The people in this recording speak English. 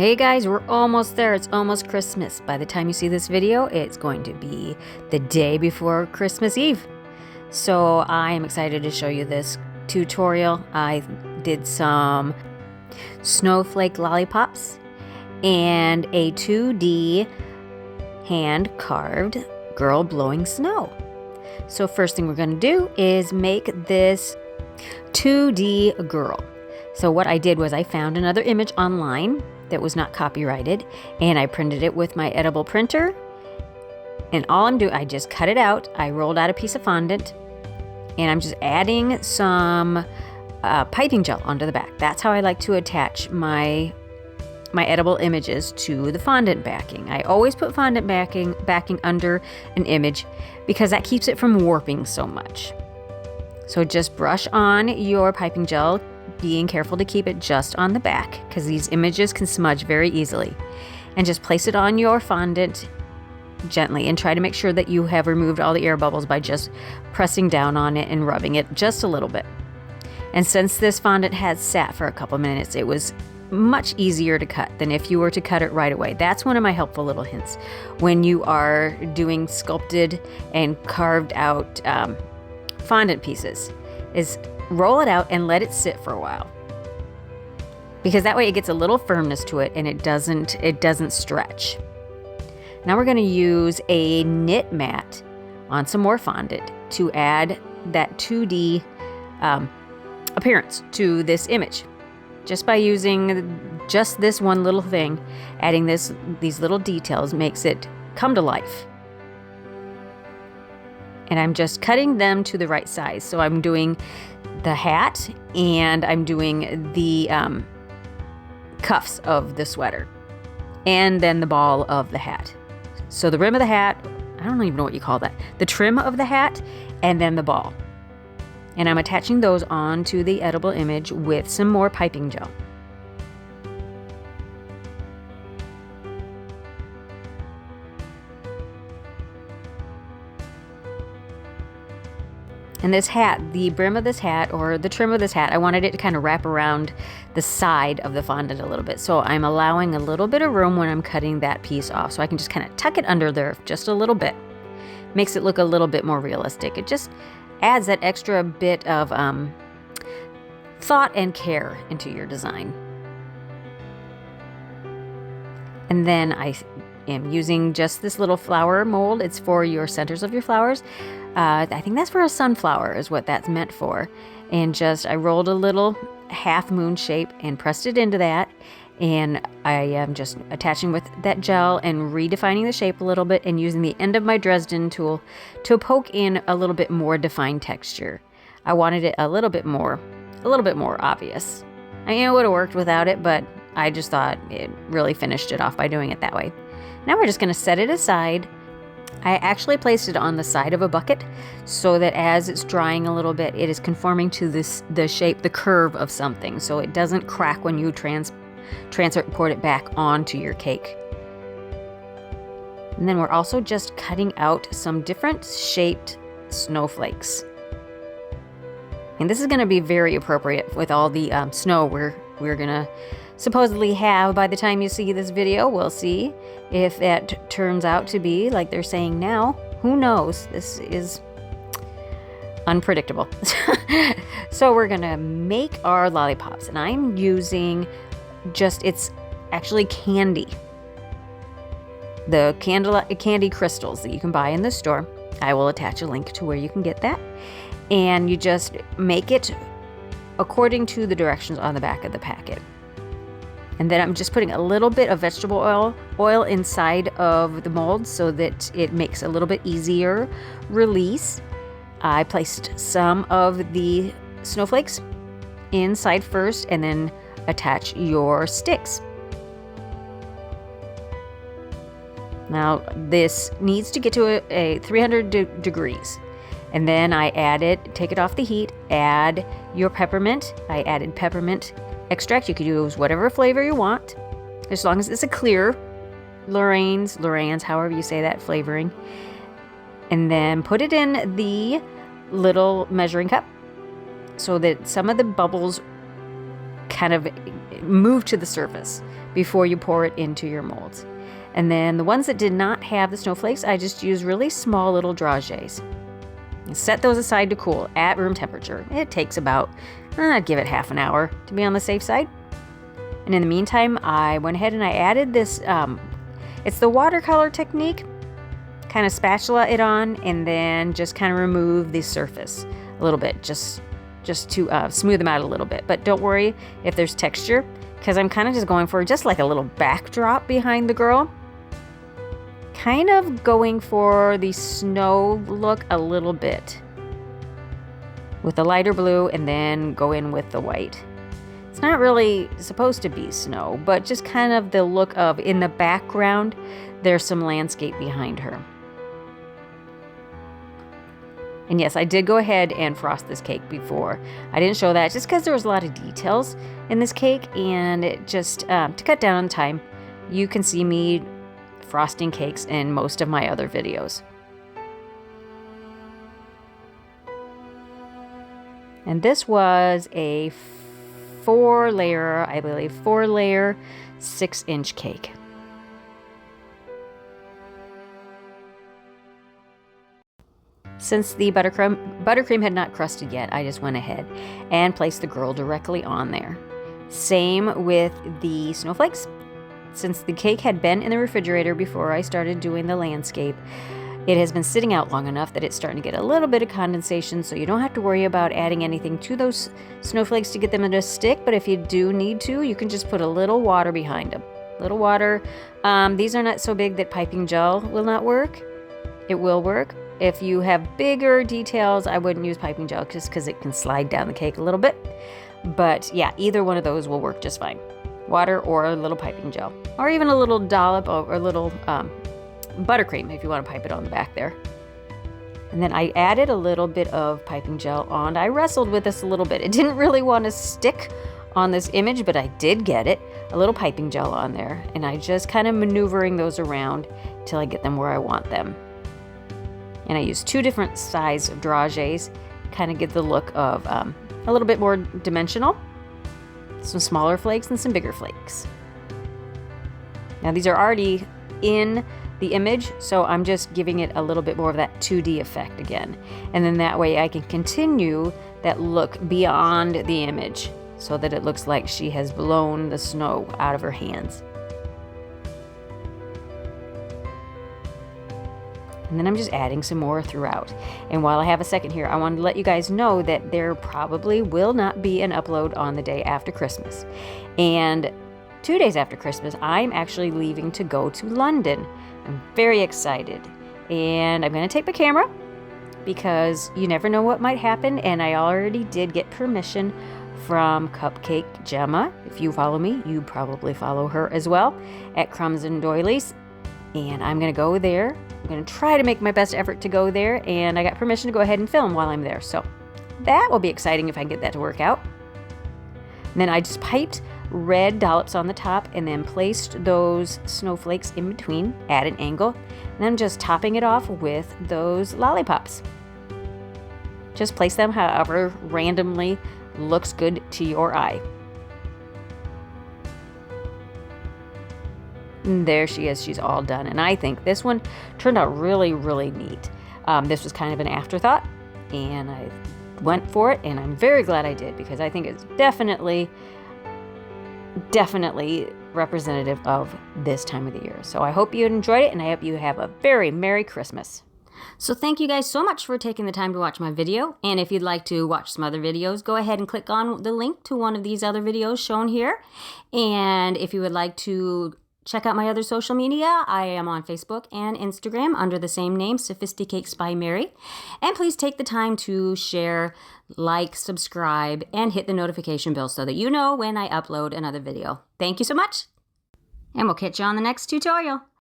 Hey guys, we're almost there. It's almost Christmas. By the time you see this video, it's going to be the day before Christmas Eve. So I am excited to show you this tutorial. I did some snowflake lollipops and a 2D hand carved girl blowing snow. So first thing we're going to do is make this 2D girl. So what I did was I found another image online that was not copyrighted, and I printed it with my edible printer. And all I'm doing, I just cut it out. I rolled out a piece of fondant, and I'm just adding some piping gel onto the back. That's how I like to attach my edible images to the fondant backing. I always put fondant backing under an image because that keeps it from warping so much. So just brush on your piping gel, being careful to keep it just on the back because these images can smudge very easily. And just place it on your fondant gently and try to make sure that you have removed all the air bubbles by just pressing down on it and rubbing it just a little bit. And since this fondant had sat for a couple minutes, it was much easier to cut than if you were to cut it right away. That's one of my helpful little hints when you are doing sculpted and carved out fondant pieces, is roll it out and let it sit for a while, because that way it gets a little firmness to it and it doesn't stretch. Now we're going to use a knit mat on some more fondant to add that 2D appearance to this image. Just by using just this one little thing, adding these little details makes it come to life. And I'm just cutting them to the right size. So I'm doing the hat and I'm doing the cuffs of the sweater and then the ball of the hat. So the rim of the hat, I don't even know what you call that, the trim of the hat, and then the ball. And I'm attaching those onto the edible image with some more piping gel. And this hat, the brim of this hat or the trim of this hat, I wanted it to kind of wrap around the side of the fondant a little bit. So I'm allowing a little bit of room when I'm cutting that piece off. So I can just kind of tuck it under there just a little bit. Makes it look a little bit more realistic. It just adds that extra bit of thought and care into your design. And then I am using just this little flower mold. It's for your centers of your flowers. I think that's for a sunflower is what that's meant for. And I rolled a little half moon shape and pressed it into that. And I am just attaching with that gel and redefining the shape a little bit and using the end of my Dresden tool to poke in a little bit more defined texture. I wanted it a little bit more obvious. I mean, it would have worked without it, but I just thought it really finished it off by doing it that way. Now we're just going to set it aside. I actually placed it on the side of a bucket so that as it's drying a little bit, it is conforming to the shape, the curve of something, so it doesn't crack when you transport it back onto your cake. And then we're also just cutting out some different shaped snowflakes. And this is going to be very appropriate with all the snow we're going to supposedly have by the time you see this video. We'll see if that turns out to be like they're saying now. Who knows? This is unpredictable. So we're gonna make our lollipops, and I'm using it's actually candy. The candy crystals that you can buy in the store. I will attach a link to where you can get that. And you just make it according to the directions on the back of the packet. And then I'm just putting a little bit of vegetable oil inside of the mold so that it makes a little bit easier release. I placed some of the snowflakes inside first and then attach your sticks. Now this needs to get to a 300 degrees. And then I take it off the heat, add your peppermint. I added peppermint extract. You could use whatever flavor you want, as long as it's a clear, Lorraine's, however you say that flavoring. And then put it in the little measuring cup so that some of the bubbles kind of move to the surface. before you pour it into your molds. And then the ones that did not have the snowflakes, I just used really small little dragées. Set those aside to cool at room temperature. It takes about, I'd give it half an hour to be on the safe side. And in the meantime, I went ahead and I added this, it's the watercolor technique. Kind of spatula it on and then just kind of remove the surface a little bit, just to smooth them out a little bit. But don't worry if there's texture, because I'm kind of just going for just like a little backdrop behind the girl. Kind of going for the snow look a little bit with the lighter blue and then go in with the white. It's not really supposed to be snow, but just kind of the look of in the background, there's some landscape behind her. And yes, I did go ahead and frost this cake before. I didn't show that just because there was a lot of details in this cake, and it just to cut down on time, you can see me frosting cakes in most of my other videos. And this was a 4-layer, I believe, 4-layer 6-inch cake. Since the buttercream had not crusted yet, I just went ahead and placed the girl directly on there. Same with the snowflakes. Since the cake had been in the refrigerator before I started doing the landscape, it has been sitting out long enough that it's starting to get a little bit of condensation, so you don't have to worry about adding anything to those snowflakes to get them to stick, but if you do need to, you can just put a little water behind them. Little water. These are not so big that piping gel will not work. It will work. If you have bigger details, I wouldn't use piping gel just because it can slide down the cake a little bit. But yeah, either one of those will work just fine. Water or a little piping gel, or even a little dollop or a little buttercream if you want to pipe it on the back there. And then I added a little bit of piping gel on. I wrestled with this a little bit. It didn't really want to stick on this image, but I did get it. A little piping gel on there, and I just kind of maneuvering those around till I get them where I want them. And I used 2 different size of dragées, kind of get the look of a little bit more dimensional. Some smaller flakes and some bigger flakes. Now these are already in the image, so I'm just giving it a little bit more of that 2D effect again. And then that way I can continue that look beyond the image so that it looks like she has blown the snow out of her hands. And then I'm just adding some more throughout. And while I have a second here, I wanted to let you guys know that there probably will not be an upload on the day after Christmas. And 2 days after Christmas, I'm actually leaving to go to London. I'm very excited. And I'm going to take my camera because you never know what might happen. And I already did get permission from Cupcake Gemma. If you follow me, you probably follow her as well at Crumbs and Doilies. And I'm going to go there. I'm going to try to make my best effort to go there, and I got permission to go ahead and film while I'm there. So that will be exciting if I can get that to work out. And then I just piped red dollops on the top and then placed those snowflakes in between at an angle. And I'm just topping it off with those lollipops. Just place them however randomly looks good to your eye. And there she is. She's all done. And I think this one turned out really, really neat. This was kind of an afterthought, and I went for it, and I'm very glad I did because I think it's definitely representative of this time of the year. So I hope you enjoyed it, and I hope you have a very Merry Christmas. So thank you guys so much for taking the time to watch my video. And if you'd like to watch some other videos, go ahead and click on the link to one of these other videos shown here. And if you would like to check out my other social media, I am on Facebook and Instagram under the same name, Sophisticakes by Mary. And please take the time to share, like, subscribe, and hit the notification bell so that you know when I upload another video. Thank you so much, and we'll catch you on the next tutorial.